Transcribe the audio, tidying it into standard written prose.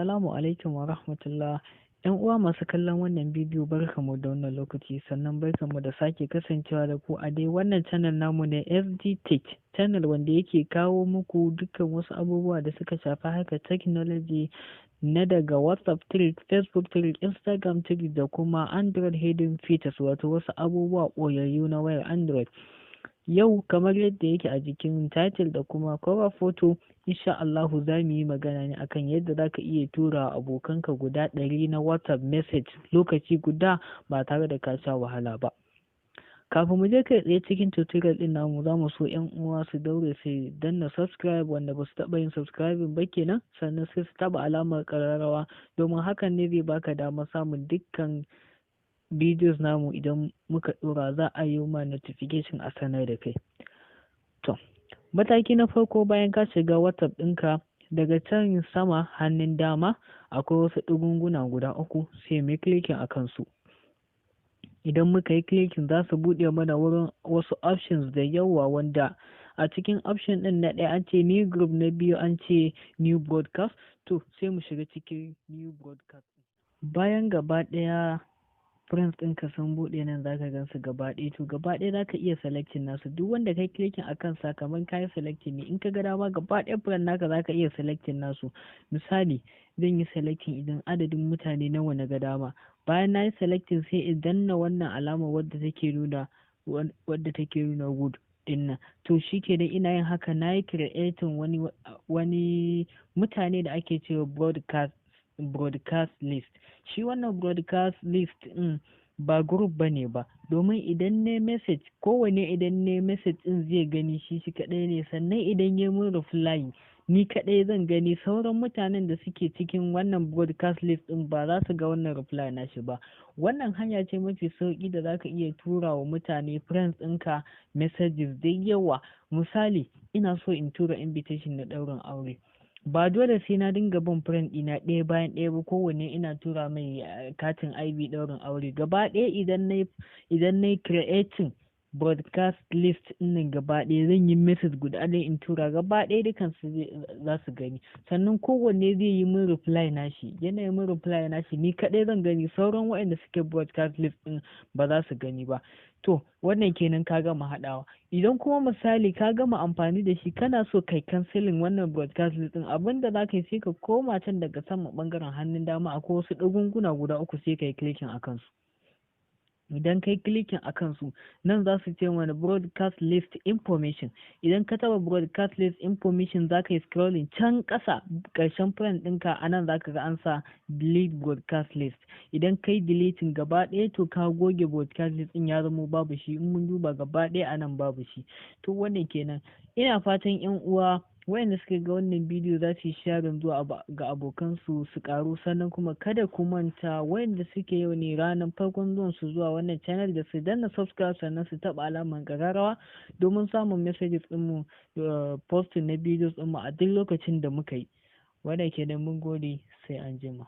Assalamu alaikum wa rahmatullah. ‘Yan uwa masu kallon wannan bidiyo barkamu da wannan lokaci sannan barkamu da sake kasancewa da ku a dai wannan channel namu ne FD Tech channel wanda yake kawo muku dukkan wasu abubuwa da suka shafi haka technology na daga WhatsApp trick, Facebook trick, Instagram trick da kuma Android hidden features wato wasu abubuwa ɓoyayyu na wayar Android. Yau kamar yadda yake a jikin title da kuma cover photo insha Allahu za mu yi magana ne akan yadda za ka iya tura abokanka guda 100 na WhatsApp message lokaci guda ba tare da ka sha wahala ba. Kafin mu je kai tsaye cikin tutorial din namu za mu so ‘yan uwa su daure su danna subscribe wanda ba su taɓa yin subscribing ba kenan, sannan sai su taɓa alamar ƙararrawa domin hakan ne zai baka damar samun dukkan videos namu idan muka ɗora za a yi ma notification a sanar da kai. To, mataki na farko bayan ka shiga WhatsApp ɗinka daga can sama hannun dama akwai wasu ɗigunguna guda 3 sai mu clicking a kansu. Idan muka yi clicking za su buɗe mana wurin wasu options da yawa wanda a cikin option ɗin na ɗaya an ce new group, na biyu an ce new broadcast. To sai mu shiga cikin new broadcast. Bayan gaba ɗaya friends ɗinka sun buɗe nan za ka gan su gaba ɗaya, to gaba ɗaya za ka iya selecting nasu duk wanda kai clicking akan sa kamar ka yi selecting ne, in ka ga dama gaba ɗaya friend naka za ka iya selecting nasu. Misali zan yi selecting idan adadin mutane nawa na ga dama, bayan na yi selecting sai in danna wannan alamar wadda take nuna good din nan. To shi kenan ina yin haka na yi creating wani mutane da ake cewa broadcast list. Shi wannan broadcast list ɗin ba group bane ba, domin idan ne message kowane idan ne message ɗin zai gani shi kaɗai ne, sannan idan ya mun reply ni kaɗai zan gani, sauran mutanen da suke cikin wannan broadcast list ɗin ba za su ga wannan reply na shi ba. Wannan hanya ce mafi sauƙi da za ka iya tura wa mutane friends ɗinka messages da yawa. Misali ina so in tura invitation na ɗaurin aure, ba dole sai na dinga bin friend ɗina ɗaya bayan ɗaya ba kowanne ina tura mai katin IB ɗaurin aure. Gaba ɗaya idan na creating broadcast list ɗin gaba ɗaya zan yi message guda ɗaya in tura, gaba ɗaya dukan su za su gani, sannan kowanne zai yi min reply nashi, yana yi min reply nashi ni kaɗai zan gani, sauran waɗanda suke broadcast list ɗin ba za su gani ba. To wannan kenan ka gama haɗawa. Idan kuma misali ka gama amfani da shi kana so kai cancelling wannan broadcast list ɗin, abinda za ka yi sai ka koma can daga sama ɓangaren hannun dama akwai wasu ɗigunguna guda 3 sai ka yi clicking a kansu. Idan kai clicking a kansu nan za su ce mana broadcast list information. Idan ka taba broadcast list information za ka yi scrolling can ƙasa ƙarshen friend ɗinka, a nan za ka ga an sa delete broadcast list. Idan kai deleting gaba ɗaya to ka goge broadcast list ɗin ya zama babu shi, in mun duba gaba ɗaya a nan babu shi. To wannan kenan, ina fatan 'yan uwa wayanda suka ga wannan bidiyo za su yi sharing zuwa ga abokansu su karu, sannan kuma kada ku manta wayanda suke yau ne ranar farkon zuwan su zuwa wannan channel da su danna subscribe sannan su taba alamar ƙararrawa domin samun messages ɗinmu posting na videos ɗinmu a duk lokacin da muka yi. Wannan kenan, mun gode, sai anjima.